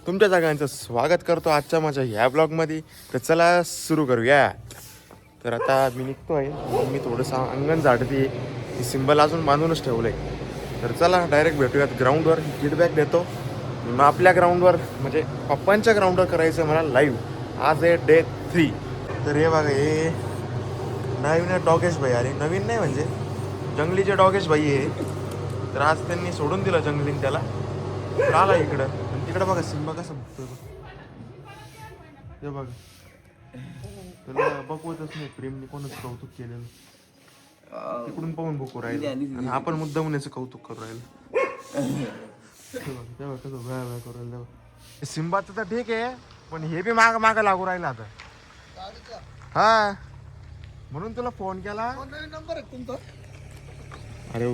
तुमच्या सगळ्यांचं स्वागत करतो आजच्या माझ्या ह्या ब्लॉगमध्ये. तर चला सुरू करूया. तर आता मी निघतो आहे, मी थोडंसं अंगण झाडते, ही सिंबल अजून बांधूनच ठेवलं आहे. तर चला डायरेक्ट भेटूयात ग्राउंडवर, फीडबॅक देतो. मग आपल्या ग्राउंडवर म्हणजे पप्पांच्या ग्राउंडवर करायचं मला लाईव्ह. आज आहे डे 3. तर हे बघा, हे नवीन डॉगेश भाई आले. नवीन नाही म्हणजे जंगलीचे डॉगेश भाई आहे. तर आज त्यांनी सोडून दिलं जंगलीन त्याला, तर आला इकडं. आणि तिकडं बघा सिंबा कसं बघतोय ते बघा. त्याला बघवतच नाही, प्रेमने कोणच कौतुक केलेलं. तिकडून पाहून बघू राहिलं आणि आपण मुद्दामून याचं कौतुक करू राहिलं. तेव्हा कसं भया भया करू राहिलं. सिंबाचं तर ठीक आहे, पण हे बी माग माग लागू राहिलं आता. हा, म्हणून तुला फोन केला. नंबर आहे तुमचा? अरे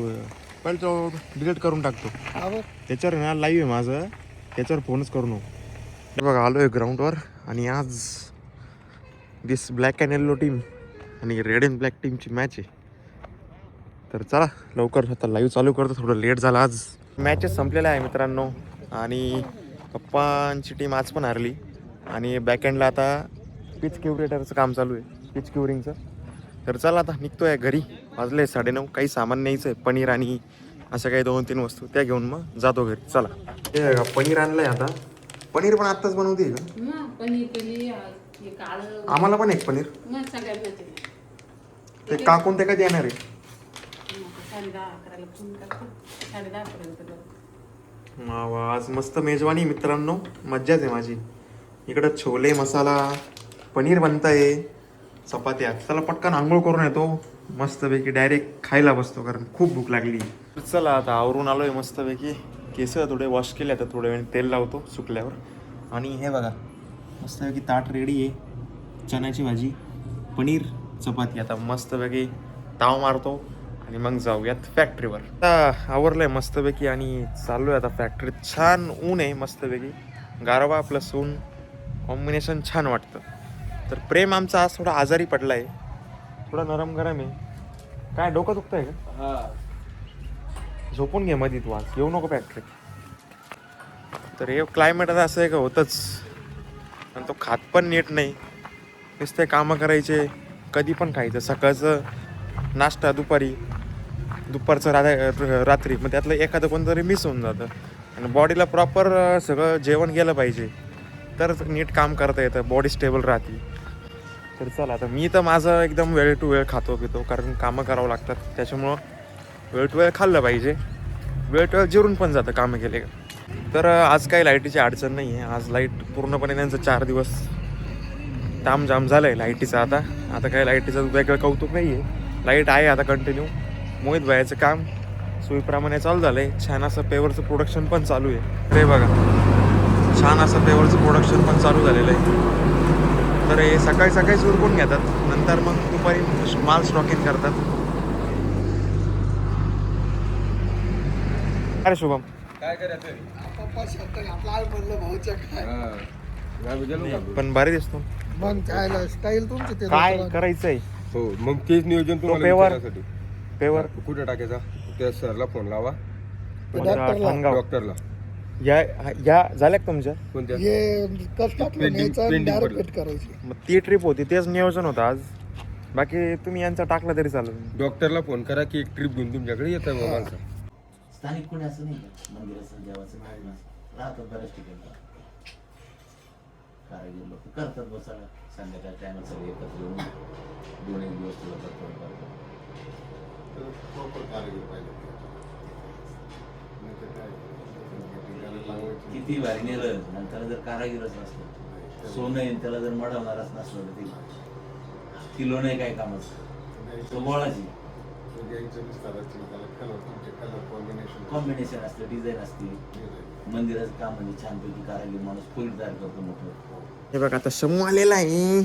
पहिले तो डिलीट करून टाकतो. त्याच्यावर ना लाईव्ह आहे माझं, त्याच्यावर फोनच करू नको. हे बघा आलो आहे ग्राउंडवर आणि आज दिस ब्लॅक अँड येल्लो टीम आणि रेड अँड ब्लॅक टीमची मॅच आहे. तर चला लवकर आता लाईव्ह चालू करतो, थोडं लेट झालं आज. मॅचेस संपलेल्या आहे मित्रांनो आणि पप्पांची टीम आज पण हारली. आणि बॅकएंडला आता पिच क्युरेटरचं काम चालू आहे, पिच क्युरिंगचं. तर चला आता निघतोय घरी, वाजले 9:30. काही सामान न्यायचं आहे, पनीर आणि अशा काही 2-3 वस्तू, त्या घेऊन मग जातो घरी. चला. हे बघा पनीर आणलंय आता. पनीर पण आत्ताच बनवते का? आम्हाला पण एक पनीर. ते काकून ते कधी येणार आहे? आज मस्त मेजवानी मित्रांनो, मज्जाच आहे माझी. इकडं छोले मसाला, पनीर बनताय, चपात्या. चला पटकन आंघोळ करून येतो, मस्तपैकी डायरेक्ट खायला बसतो, कारण खूप भूक लागली. चला आता आवरून आलोय मस्तपैकी. केस थोडे वॉश केले, आता थोड्या वेळ तेल लावतो सुकल्यावर. आणि हे बघा मस्तपैकी ताट रेडी आहे, चण्याची भाजी, पनीर, चपाती. आता मस्तपैकी ताव मारतो आणि मग जाऊयात फॅक्टरीवर. आता आवरलंय मस्तपैकी आणि चाललोय आता फॅक्टरीत. छान ऊन आहे, मस्तपैकी गारवा प्लस ऊन कॉम्बिनेशन छान वाटतं. तर प्रेम आमचा आज थोडा आजारी पडला आहे, थोडा नरम गरम आहे. काय डोकं दुखतंय का? झोपून घे मध्ये, तू आज येऊ नको फॅक्टरीत. तर हे क्लायमेट आता असं आहे का होतंच. आणि तो खात पण नीट नाही, नुसते कामं करायचे, कधी पण खायचं. सकाळचं नाश्ता दुपारी, दुपारचं रात्री, मग त्यातलं एखादं कोणतरी मिस होऊन जातं. आणि बॉडीला प्रॉपर सगळं जेवण गेलं पाहिजे, तर नीट काम करता येतं, बॉडी स्टेबल राहते. तर चला आता मी तर माझं एकदम वेळ टू वेळ खातो पितो, कारण कामं करावं लागतात. त्याच्यामुळं वेळ टू वेळ खाल्लं पाहिजे, वेळ टू वेळ जिरून पण जातं कामं केले का. तर आज काही लाईटीची अडचण नाही आहे. आज लाईट पूर्णपणे त्यांचं 4 दिवस तामजाम झालं आहे लाईटीचं. आता काही लाईटीचं वेगळं कौतुक नाही आहे, लाईट आहे आता कंटिन्यू. मोहित भाईचं काम सोयीप्रमाणे चालू झालं आहे. छान असं पेवरचं प्रोडक्शन पण चालू आहे. ते बघा, छान असं पेवरचं प्रोडक्शन पण चालू झालेलं आहे. तर हे सकाळी सकाळीच उरकून घेतात, नंतर मग दुपारी माल स्टॉकिंग करतात. अरे शुभम काय करायचं? पण भारी दिसतो. मग काय स्टाईल तुमची ते काय करायचंय? हो, मग तेच नियोजन तुम्हाला पेवर विचारण्यासाठी. पेवर कुठे टाकायचा? त्या सरला फोन लावा, ठाणगाव. डॉक्टरला. या झाल्या का तुमच्या? कोणत्या? हे कट टाकलं Pending- न्यायचं आणि pending डायरेक्ट पडलं. कट करायची. मग ती ट्रिप होती, तेच नियोजन होतं आज. बाकी तुम्ही यांचा टाकला तरी चालेल. डॉक्टरला फोन करा की एक ट्रिप घेऊन तुमच्याकडे येतं माणसं. स्थानिक कोणी असं नाही का? मंदिराचं देवाचं माहिती राहतात बऱ्याच ठिकाणी. कारागीर लोक करतात बसायला संध्याकाळ टायमात सगळे एकत्र येऊन 2-1 दिवस तुला करतात. किती भारी नेलं नंतर जर कारागीरच नसलं, सोनं येईल त्याला जर मडवणारच नसलं तर किलो नाही काय कामाचं. तो बोळाची कॉम्बिनेशन असतं, डिझाईन असते. मंदिराचं काम म्हणजे छानपैकी कारागीर माणूस फुल तयार करतो मोठं. हे बघा आता शमू आलेला आहे,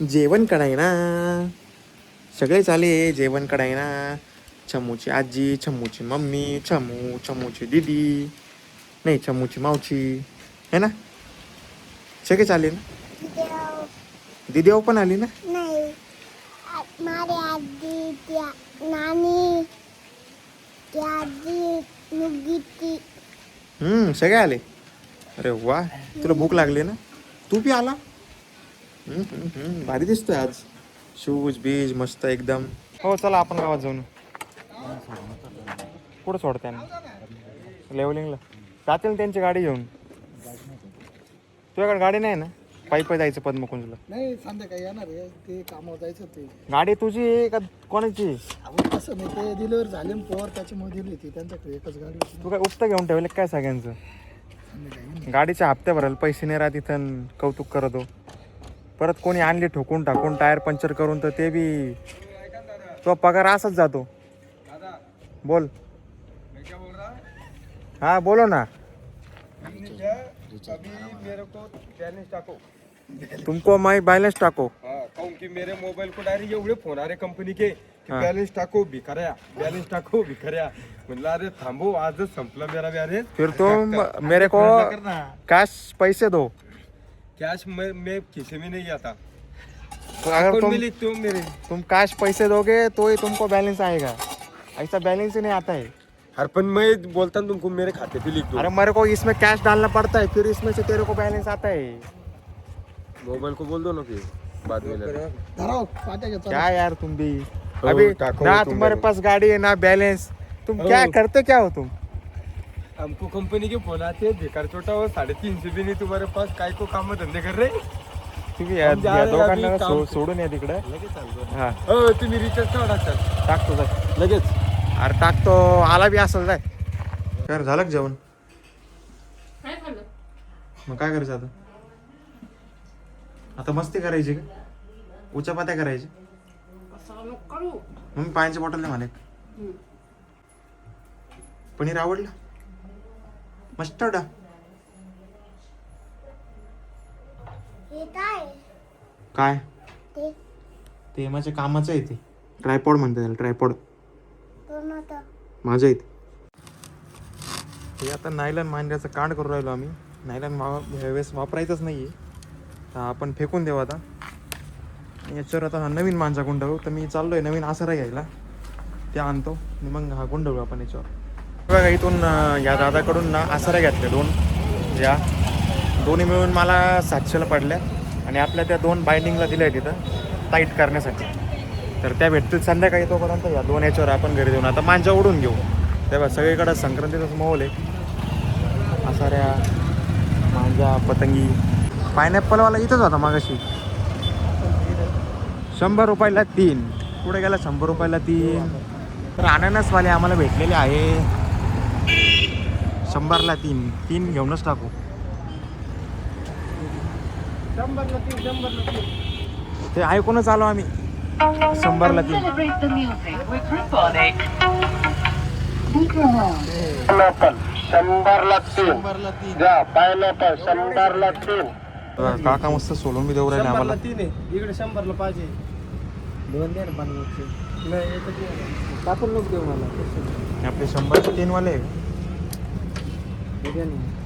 जेवण कडाय ना. सगळेच आले जेवण कडाय ना. छमूची आजी, छमूची मम्मी, छमूची दीदी, नाही छमूची मावशी, है ना. सगळेच आले ना. दीदी पण आली ना. नाही, माझी आजी, त्या नानी, त्या आजी, मुलगी ती. सगळे आले. अरे वा, तुला भूक लागली ना, तू बी आला. भारी दिसतोय आज. शूज बीज मस्त एकदम. हो चला आपण गावात जाऊन. कुठं सोडताय ना लेवलिंगला जातील त्यांची गाडी घेऊन. तुझ्याकडे गाडी नाही ना, पायी जायचं पद्मकुंजला. नाही संध्याकाळी येणार आहे ते कामावर जायचं ते. गाडी तुझी आहे का कोणाची? अहो तसं नाही, ते डिलिव्हरी झाले ना पोर त्याच्यामुळे दिली होती त्यांच्याकडे एकच गाडी होती. तू काय उपता घेऊन ठेवले काय सगळ्यांचं? संध्याकाळी गाडीच्या हप्ते भरायला पैसे नाही राहत इथं, कौतुक करतो. परत कोणी आणली ठोकून टाकून टायर पंक्चर करून, तर ते बी तो पगार असाच जातो. बोल. हा बोलो ना. अभी मेरे को बैलेंस टाको. तुमको मैं बैलेंस टाको. हाँ, कहूँ कि मेरे मोबाइल को डायरेक्ट एवढे फोन आ रहे कंपनी के की बैलेंस टाको भिकाऱ्या, बैलेंस टाको भिकाऱ्या. म्हणलं अरे थांबो, आजच संपला मेरा बैलेंस. फिर तुम मेरे को कैश पैसे दो. कैश मैं खीसे में नहीं आता. तो अगर कौन तुम में लिखते हो मेरे? तुम कैश पैसे दोगे तो ही तुमको बैलेंस आएगा. ऐसा बैलेंस ही नहीं आता है. हर पण मैं बोलता हूँ तुमको मेरे खाते पे लिख दो. अरे मेरे को इसमें कैश डालना पड़ता है, फिर इसमें से तेरे को बैलेंस आता है. मोबाइल को बोल दो ना कि बाद में ले लो. धराव पाट्या घेतो. क्या यार तुम भी हो, अभी टाको ना तुम तुम्हारे बैलेंस. पास गाड़ी है ना बैलेंस. तुम हो. क्या करते क्या हो तुम? हमको कंपनी के फोन आते हैं बेकार छोटा हो 350 भी नहीं तुम्हारे पास. काय को काम धंदे कर रहे. तुम्ही या हम जा रहे हैं दोघांना अभी काम. सोडून या तिकडे. हा हो तुम्ही रिचार्ज केव्हा टाकतात? टाकतो जाय. लगेच. अरे टाकतो, आला बी असेल जाय. काय झालं का जेवण? मग काय करायचं आता? आता मस्ती करायची का? उचापात्या करायची? मग पाण्याची बॉटल नाही म्हणे. पनीर आवडलं? मस्टर्ड. हे काय काय ते ते माझ्या कामाचं आहे. ते ट्रायपॉड म्हणतात त्याला, ट्रायपॉड. कोणतं? माझ्या इथे हे आता नायलन मांडण्याचं कांड करून राहिलो आम्ही. नायलन ह्यावेळेस वापरायचंच नाही आहे, तर आपण फेकून देऊ आता. याच्यावर आता हा नवीन मांजा गुंडळू. तर मी चाललो आहे नवीन आसरा घ्यायला, ते आणतो आणि मग हा गुंडळू आपण याच्यावर. बघा इथून या दादाकडून ना आसरा घेतल्या 2. या दोन्ही मिळून मला 700ला पडल्या आणि आपल्या त्या 2 बाइंडिंगला दिल्या आहेत तिथं टाईट करण्यासाठी. तर त्या भेटतील संध्याकाळी. तोपर्यंत या 2 याच्यावर आपण घरी देऊन आता मांजा उडून घेऊ. तेव्हा सगळीकडं संक्रांतीचाच माहोल आहे. आसाऱ्या, मांजा, पतंगी. पायनॅपलवाला इथंच होता मागाशी. 100 रुपयाला 3. पुढे गेला 100 रुपयाला 3. तर अननसवाले आम्हाला भेटलेले आहे 100ला 3. 3 घेऊनच टाकू. 100ला 3. ते ऐकूनच आलो आम्ही 100ला 3. Celebrate the music with Rhythmic. शंभरला 3. जा पायनॅपल 100ला 3. काका मस्त सोलून बी देऊ राहिले आम्हाला. 3 आहे इकडे 100ला पाहिजे. 2 दे ना बनवायचे. नाही येतं टाकून लोक देऊ मला. आपले 100ला 3 वाले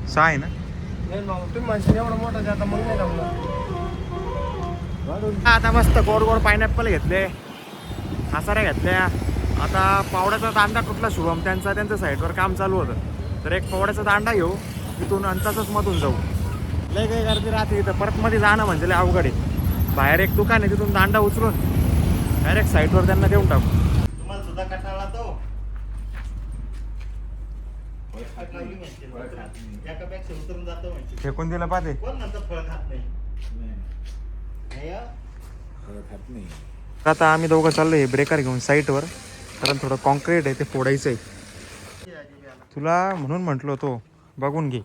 6 आहे ना. नाही मग तुम्ही म्हणशील एवढा मोठा जाता मग नाही जमलं. आता मस्त गोड गोड पायनॅपल घेतले, आसाऱ्या घेतल्या. आता पावड्याचा दांडा कुठला शुभम त्यांच्या साईडवर काम चालू होतं. तर एक पावड्याचा दांडा घेऊ तिथून आणि तसंच मधून जाऊ. लय काही गर्दी राहते इथं. परत मध्ये जाणं म्हणजे लय अवघड आहे. बाहेर एक दुकान आहे, तिथून दांडा उचलून डायरेक्ट साईडवर त्यांना देऊन टाकू. तुम्हाला सुद्धा कंटाळा तो एकापेक्षा उतरून जातो म्हणजे फेकून दिलं पाहते. कोण म्हणतं फळ खात नाही. आता आम्ही दोघं चाललोय ब्रेकर घेऊन साईटवर, कारण थोडं कॉन्क्रीट आहे ते फोडायचं आहे. तुला म्हणून म्हटलो होतो बघून घे.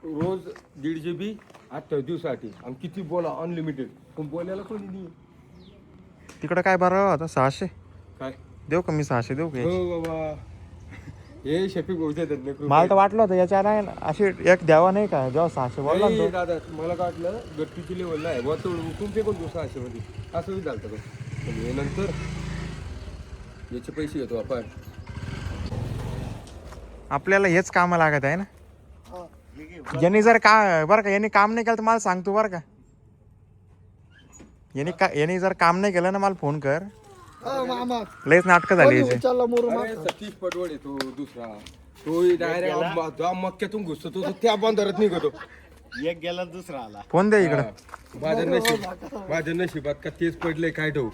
रोज 1.5 GB 8 दिवसासाठी. आणि किती बोला अनलिमिटेड. पण बोलायला कोणी नाही. तिकडं काय बरं होता 600 काय देऊ का? मी 600 देऊ का? हो बाबा हे शफीक भाऊच्या धंदे. मला तर वाटलं होतं याच्या नाही अशी एक द्यावा नाही का, जेव्हा 600 बोलला ना तो. दादा मला काय वाटलं गट्टीची लेवलला आहे बोलतो तुमचे कोण 200 मध्ये असं झालं का. पण हे नंतर याचे पैसे घेतो आपण. आपल्याला हेच कामं लागत आहे ना. यांनी जर का बरं का, यांनी काम नाही केलं तर मला सांगतो बरं का. यांनी जर काम नाही केलं ना मला फोन कर. मामा लयच नाटकं झाली याची. विचारला मोरू अरे सतीश पटवळ येतो दुसरा. तो डायरेक्ट मक्क्यातून घुसतो तो त्या बंदरात निघतो. एक गेला दुसरा आला. फोन द्या इकडं. माझ्या नशिबात का तेच पडले काय ठेवू.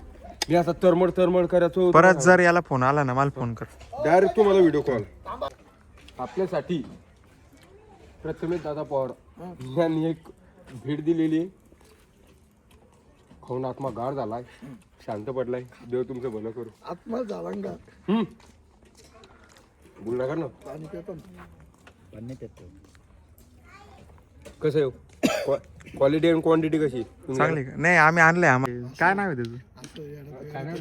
मी आता तरमड करायचो. परत जर याला फोन आला ना मला फोन कर. डायरेक्ट तुम्हाला व्हिडिओ कॉल. आपल्यासाठी प्रथमेश दादा पवार यांनी एक भेट दिलेली. खाऊन आत्मा गाढ झालाय, शांत पडलाय. देव तुमचं भलं करू. आत्मा झाला का बोल नका ना. पाणी पितो कसं आहे क्वालिटी आणि क्वांटिटी कशी चांगली का? नाही आम्ही आणलंय. आम्हाला काय नाव आहे त्याचं? काय नाही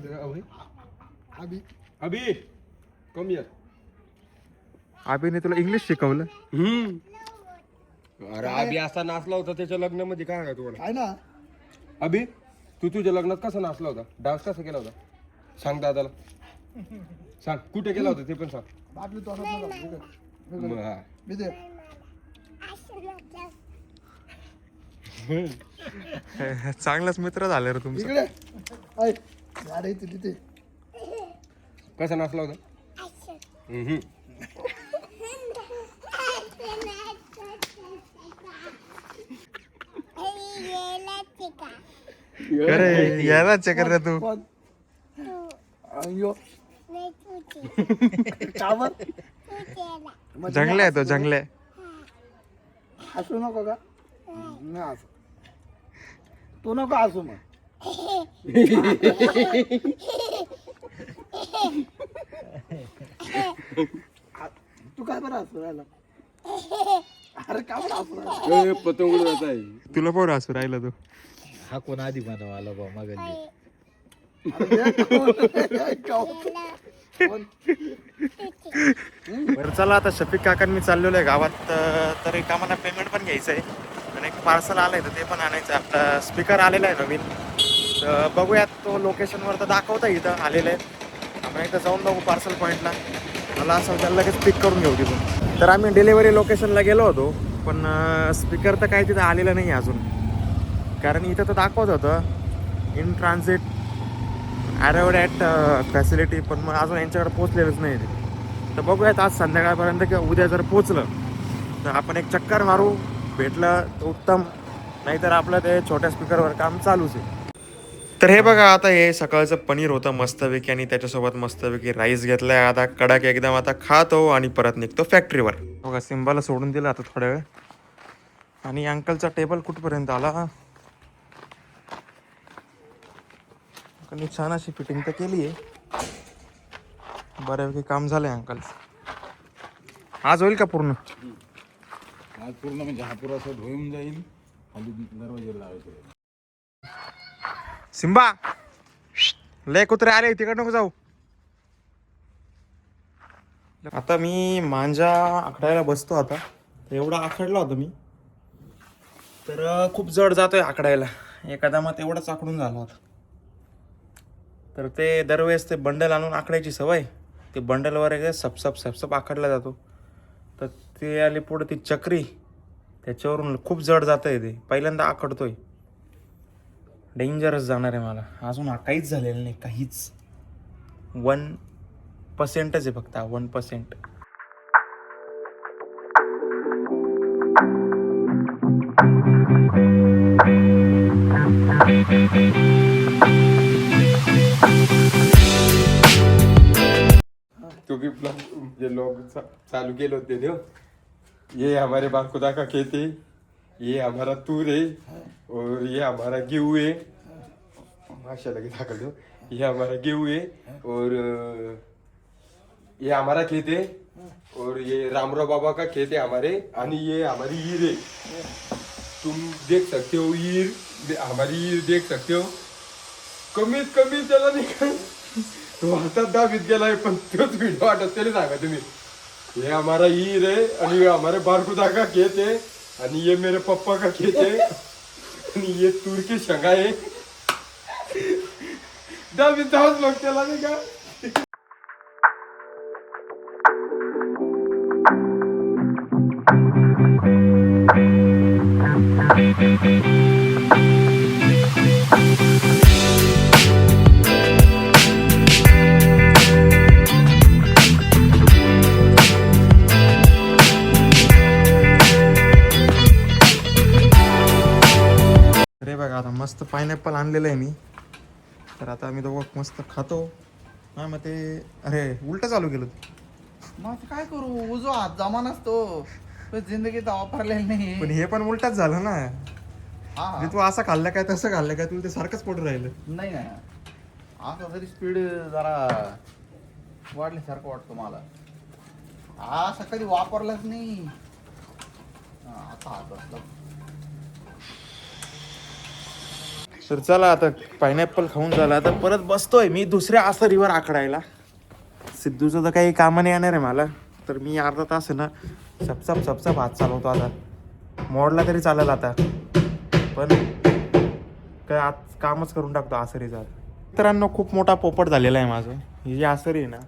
अभि कमी आहे. अभिने तुला इंग्लिश शिकवलं? अरे अभि असा नाचला होता त्याच्या लग्नामध्ये. काय आहे तुम्हाला काय ना अभि, तू तुझ्या लग्नात कसा नाचला होता? डान्स कसा केला होता? सांग दादाला. सांग कुठे केला होता ते पण सांग. बाटली तोंडात मग हा. मी दे चांगलाच मित्र झाले रे तुमचं. इकडे ऐ गाडी तुली ते कसा नाचला होता? अरे याला चक्कर रे तू. अयो कावर जंगले आहे तो जंगले. हसू नको का? नाही हसू. तू नको हसू मग. तू काय बरं हसू राहिला? अरे का बरं हसू राहिला? पतंग उडवत आहे. तुला पोर असू राहिला तू. हा कोण आधी बनवा आला बा मागली. बरं चला आता शफिक काकां मी चाललेलो आहे गावात. तर एक आम्हाला पेमेंट पण घ्यायचं आहे आणि एक पार्सल आलंय तर ते पण आणायचं आहे. आपला स्पीकर आलेला आहे नवीन. तर बघूयात तो लोकेशनवर तर दाखवता इथं आलेलं आहे. आपण एकदा जाऊन बघू पार्सल पॉईंटला. मला असं त्याला लगेच पिक करून घेऊ तिथून. तर आम्ही डिलेवरी लोकेशनला गेलो होतो पण स्पीकर तर काय तिथं आलेलं नाही अजून. कारण इथं तर दाखवत होतं in transit arrived at facility, पण मग अजून यांच्याकडे पोचलेलंच नाही ते. तर बघूयात आज संध्याकाळपर्यंत किंवा उद्या जर पोचलं तर आपण एक चक्कर मारू. भेटलं तर उत्तम, नाहीतर आपलं ते छोट्या स्पीकरवर काम चालूच आहे. तर हे बघा आता हे सकाळचं पनीर होतं मस्तपैकी आणि त्याच्यासोबत मस्तपैकी राईस घेतलाय. आता कडक एकदम आता खातो आणि परत निघतो फॅक्टरीवर. बघा सिम्बाला सोडून दिलं आता थोड्या वेळ. आणि अंकलचा टेबल कुठपर्यंत आला. आणि छान अशी फिटिंग तर केली आहे. बऱ्यापैकी काम झालंय अंकल. आज होईल का पूर्ण? आज पूर्ण म्हणजे हा पुरा असं धुवून जाईल. खाली दरवाजे लावायचे. सिम्बा लय कुत्रे आले तिकडे नको जाऊ. आता मी मांजा आखडायला बसतो. आता एवढा आखडला होता मी तर खूप जड जातोय आकडायला. एखादा मग तेवढाच आकडून झाला होता. तर ते दरवेळेस ते बंडल आणून आकडायची सवय. ते बंडलवर एक सपसप आखडला जातो. तर ते आले पुढे ती चक्री, त्याच्यावरून खूप जड जातं आहे ते. पहिल्यांदा आखडतोय. डेंजरस जाणार आहे मला. अजून काहीच झालेलं नाही, काहीच. 1% आहे फक्त. 1%. तुम्ही जे लोग चालू केले होते ना, ये हमारे बारखुदा का खेत है, ये हमारा तूर है और ये हमारा गेहूँ है. माशाल्लाह की दाखल दो. ये हमारा गेहूँ है और ये हमारा खेत है और ये रामराव बाबा का खेत है हमारे. आणि ये हमारी ईर है. तुम देख सकते हो ईर, हमारी ईर देख सकते हो. कमीत कमी त्याला नाही का तो हातात दाबीत गेलाय, पण तोच व्हिडिओ वाटत तरी सांगा तुम्ही. ये हमारा ईर है आणि ये हमारे बारकुदा का खेत है आणि ये मेरे पप्पा का खेत है आणि ये तूर की शंगा है. दाबीत जाऊच लोक त्याला नाही का. हे बघा आता मस्त पायनॅपल आणलेलं आहे मी. तर आता आम्ही दोघं मस्त खातो. हा मग ते अरे उलट चालू केलं. मग आता काय करू, उजवा हात जमा नसतो तो जिंदगीत वापरलेला नाही. पण हे पण उलटच झालं ना. हा म्हणजे तू असं खाल्लं काय तसं खाल्लं काय तुला ते सारखंच पडून राहिलं. नाही ना, आता तरी स्पीड जरा वाढल्यासारखं वाटतं मला. हा असं कधी वापरलाच नाही. आता हात बसला. तर चला आता पायनॅपल खाऊन झाला. आता परत बसतोय मी दुसऱ्या आसरीवर आकडायला. सिद्धूचं तर काही कामं नाही येणार आहे मला. तर मी अर्धा तास आहे ना सपसाप हात चालवतो. आता मोडला तरी चालेल आता, पण काय आज कामच करून टाकतो आसरीचा. मित्रांनो खूप मोठा पोपट झालेला आहे माझं. ही जी आसरी आहे ना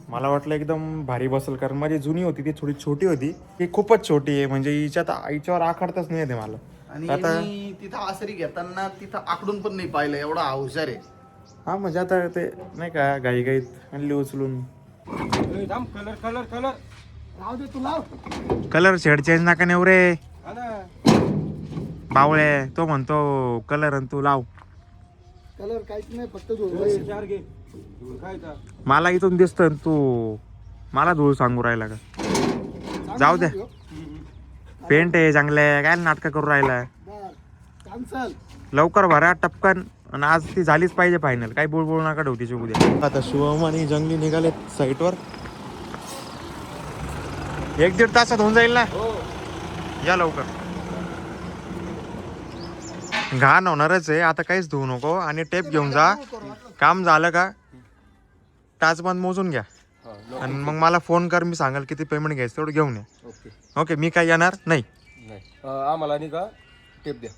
मला वाटलं एकदम भारी बसेल, कारण माझी जुनी होती ती थोडी छोटी होती. ही खूपच छोटी आहे, म्हणजे हिच्यावर आखडताच नाही येते मला. आणि आता मी तिथं आसरी घेताना तिथं आकडून पण नाही पाहिलं, एवढा हुशार आहे. हा म्हणजे आता ते नाही का घाईत आणली उचलून. कलर कलर कलर लाव दे तू, लाव. कलर शेड चेंज नका नेऊ रे बावळे. तो म्हणतो कलर आणि तू लाव. कलर काहीच नाही, फक्त चार घे मला इथून दिसतं तू मला धूळ सांगू राहिला का. जाऊ द्या, पेंट आहे चांगले, काय नाटकं करू राहिला. लवकर भरा टपकन. आणि आज ती झालीच पाहिजे फायनल. काही बोलबोल नका ठेवती उद्या. आता शुभम आणि जंगली निघाले साईटवर. 1-1.5 तासात होऊन जाईल ना. या लवकर, घाण होणारच आहे आता. काहीच धुवू नको आणि टेप घेऊन जा. काम झालं का तासबंद मोजून घ्या आणि मग मला फोन कर. मी सांगाल किती पेमेंट घ्यायचं तेवढं घेऊन या. ओके मी काय येणार नाही. आम्हाला नाही का टेप द्या.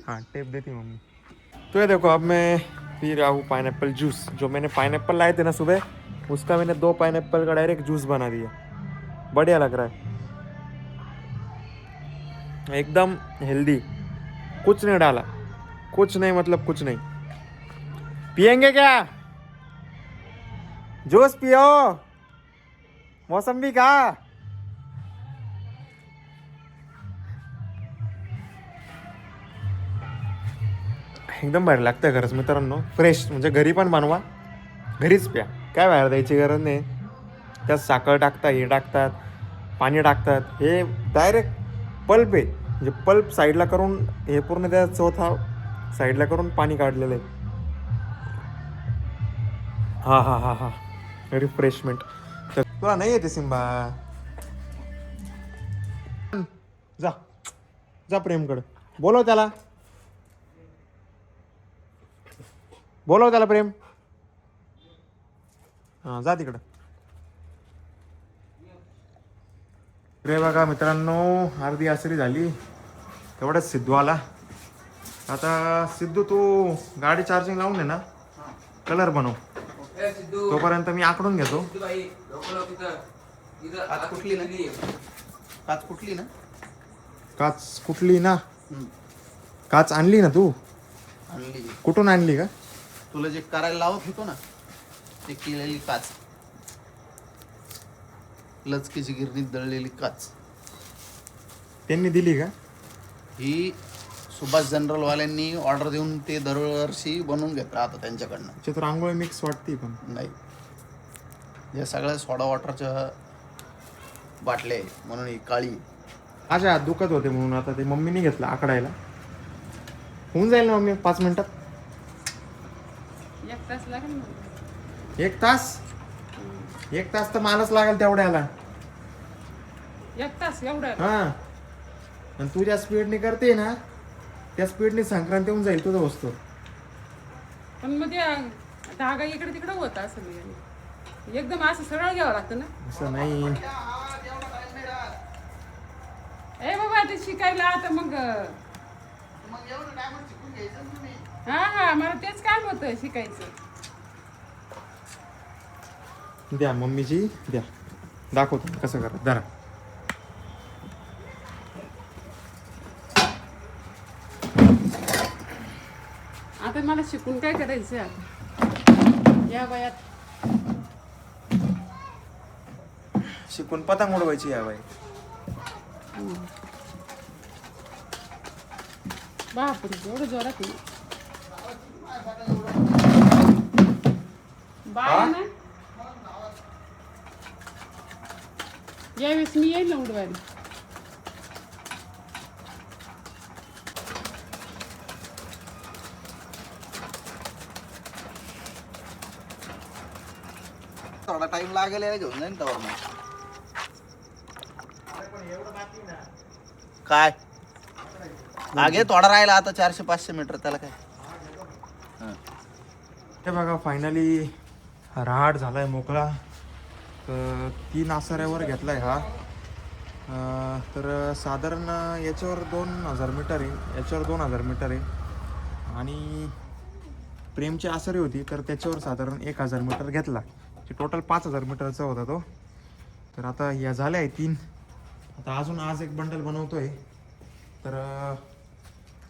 हाँ टेप देती मम्मी. तो ये देखो अब मैं पी रहा हूँ पाइनएप्पल जूस. जो मैंने पाइनएप्पल लाए थे ना सुबह, उसका मैंने 2 पाइनएप्पल का डायरेक्ट जूस बना दिया. बढ़िया लग रहा है, एकदम हेल्दी. कुछ नहीं डाला, कुछ नहीं मतलब कुछ नहीं. पियेंगे क्या? जूस पियो, मौसम्बी का. एकदम भारी लागतं खरंच मित्रांनो. फ्रेश, म्हणजे घरी पण बनवा, घरीच प्या. काय बाहेर द्यायची गरज नाही. त्यात साखर टाकतात, हे टाकतात, पाणी टाकतात. हे डायरेक्ट पल्प आहे, म्हणजे पल्प साईडला करून हे पूर्ण त्या चौथा साईडला करून पाणी काढलेलं आहे. हा हा हा हा रिफ्रेशमेंट. तर तुला नाही येते सिम्बा. जा जा प्रेमकडे बोलव त्याला. बोलव त्याला प्रेम. हां जा तिकडं. रे बघा मित्रांनो अर्धी आसरी झाली तेवढ्याच सिद्धू आला. आता सिद्धू तू गाडी चार्जिंग लावून दे ना, कलर बनव. तोपर्यंत मी आकडून घेतो. काच कुठली ना, काच कुठली ना, काच कुठली ना. काच आणली ना तू. आणली. कुठून आणली का? तुला जे करायला लावत होतो ना ते केलेली काच, लचकीची गिरणीत दळलेली काच. त्यांनी दिली का? ही सुभाष जनरलवाल्यांनी ऑर्डर देऊन ते दरवर्षी बनवून घेत राहतात त्यांच्याकडनं. त्याच्यात रांगोळी मिक्स वाटते पण नाही, या सगळ्या सोडा वॉटरच्या बाटल्या आहे म्हणून ही काळी. माझ्या हात दुखत होते म्हणून आता ते मम्मीने घेतलं आकडायला. होऊन जाईल ना मम्मी 5 मिनिटात. 1 तास लागेल ना. 1 तास? 1 तास तर मलाच लागेल तेवढ्याला. 1 तास एवढं. हा आणि तू ज्या स्पीडने करते ना त्या स्पीडने संक्रांती होऊन जाईल तुझं वस्तू. पण मग ते धागा इकडे तिकडे होता असं नाही. एकदम असं सरळ घ्यावं लागतं ना. असं नाही. ए बाबा ते शिकायला आता मग हा हा मला तेच काम होतं शिकायचं. द्या मम्मीची द्या, दाखवतो कसं करा. जरा आता मला शिकून काय करायचं आता या वयात. शिकून पतंग उडवायची या बाई. बापरे एवढं जोरात आहे. बाय ना यावेळेस मी येईल ना उडवायला. थोडा टाइम लागेल याला घेऊन जाईन तवर मग. काय आगे थोडा राहिला आता 400-500 मीटर त्याला काय. हे बघा फायनली रहाट झालाय मोकळा. तर 3 आसाऱ्यावर घेतलाय हा. तर साधारण याच्यावर 2000 मीटर आहे, याच्यावर 2000 मीटर आहे आणि प्रेमची आसरी होती तर त्याच्यावर साधारण 1000 मीटर घेतला. टोटल 5000 मीटरचा होता तो. तर आता या झाल्या आहे 3. आता अजून आज एक बंडल बनवतोय. तर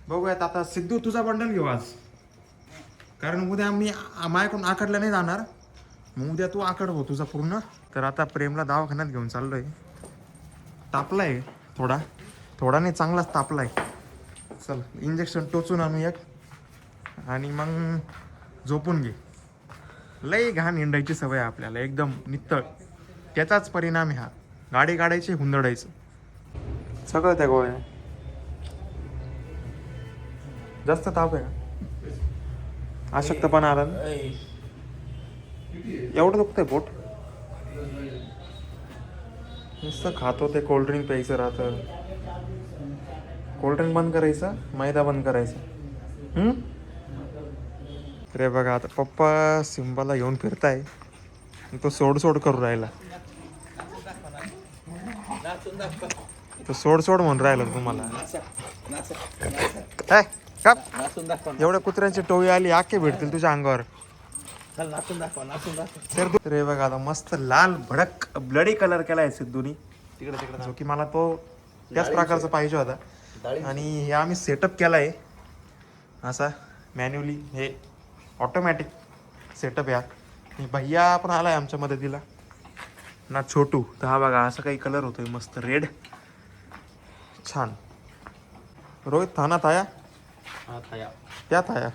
बघूयात आता. सिद्धू तुझा बंडल घेऊ आज, कारण उद्या मी माझ्याकडून आकडला नाही जाणार. मग उद्या तू आकड हो तुझा पूर्ण. तर आता प्रेमला दवाखान्यात घेऊन चाललोय. तापलाय थोडा नाही, चांगलाच तापलाय. चल इंजेक्शन टोचून आणू एक आणि मग झोपून घे. लई घाण हिंडायची सवय आहे आपल्याला, एकदम नित्तळ. त्याचाच परिणाम आहे हा. गाडी काढायची, हुंदडायचं सगळं त्या गोळ्या. जास्त ताप आहे का? अशक्तपणा आला ना? एवढं दुखतंय पोट? नुसतं खातो ते कोल्ड्रिंक प्यायचं राहतं. कोल्ड्रिंक बंद करायचं, मैदा बंद करायचं. रे बघा आता पप्पा सिंबाला घेऊन फिरताय. तो सोड करू राहिला. तो सोड म्हणून राहिला तुम्हाला. एवढ्या कुत्र्यांची टोळी आली, आखे भेटतील तुझ्या अंगावर. रे बघा आता मस्त लाल भडक ब्लडी कलर केलाय सिद्धूनी, जो की मला तो त्याच प्रकारचा पाहिजे होता. आणि हे आम्ही सेटअप केलाय असा मॅन्युअली. हे ऑटोमॅटिक सेटअप या. भैया पण आलाय आमच्या मदतीला ना, छोटू. तर हा बघा असा काही कलर होतोय मस्त रेड, छान. रोहित थाना थाया क्या थाया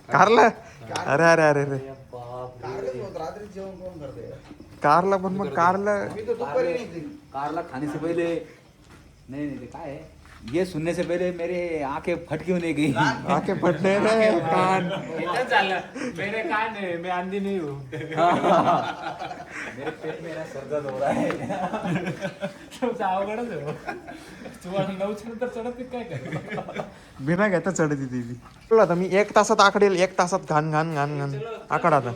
कारला. अरे अरे अरे अरे कारला. पण मग कारला खाने से पहले नहीं काय है, ये सुनने से पहले मेरे आंखें फटकी होने गई. आंखें फटने रे कान. मेरे कान है, मैं अंधी नहीं हूँ. मेरे पेट में सर दर्द हो रहा है. अवघडच आहे. तुम्हाला 9 नंतर चढत काय काय बिना घेता चढती ती. आता मी 1 तासात आकडेल. 1 तासात घाण घाण घाण घाण आकड. आता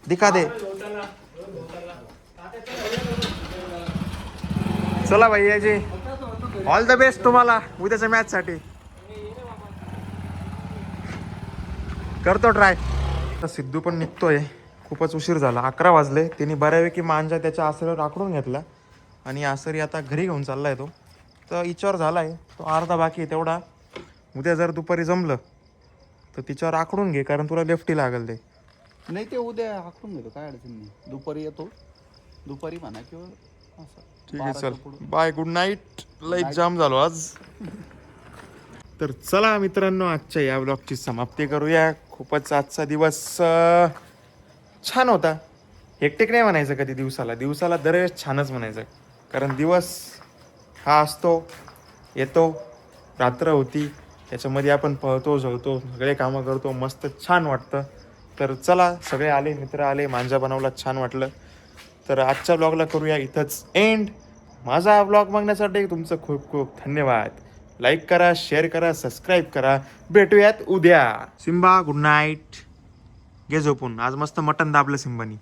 दिखा दे. चला भैयाजी, ऑल द बेस्ट तुम्हाला उद्याच्या मॅच साठी. करतो ट्राय. सिद्धू पण निघतोय, खूपच उशीर झाला. 11 वाजले. त्यांनी बऱ्यापैकी मांजा त्याच्या आसरीवर आकडून घेतला आणि आसरी आता घरी घेऊन चाललाय तो. तर हिच्यावर झालाय तो अर्धा बाकी आहे तेवढा. उद्या जर दुपारी जमलं तर तिच्यावर आकडून घे, कारण तुला लेफ्टी लागेल ते. नाही ते उद्या हाकून घेतो, काय अडचण नाही. दुपारी येतो, दुपारी म्हणा किंवा असं. ठीक आहे, चल बाय, गुड नाईट. लई जाम झालो आज. तर चला मित्रांनो, आजच्या या ब्लॉगची समाप्ती करूया. खूपच आजचा दिवस छान होता. हेक्टिक नाही म्हणायचं कधी दिवसाला दरवेळेस छानच म्हणायचं. कारण दिवस हा असतो, येतो, रात्र होती, त्याच्यामध्ये आपण पळतो झळतो, सगळे कामं करतो, मस्त छान वाटतं. तर चला, सगळे आले, मित्र आले, मांजा बनवला, छान वाटलं. तर आजच्या ब्लॉगला करूया इथंच एंड. माझा ब्लॉग बघण्यासाठी तुमचं खूप खूप धन्यवाद. लाईक करा, शेअर करा, सबस्क्राईब करा. भेटूयात उद्या. Simba good night. घे झोपून. आज मस्त मटण दाबलं सिम्बानी.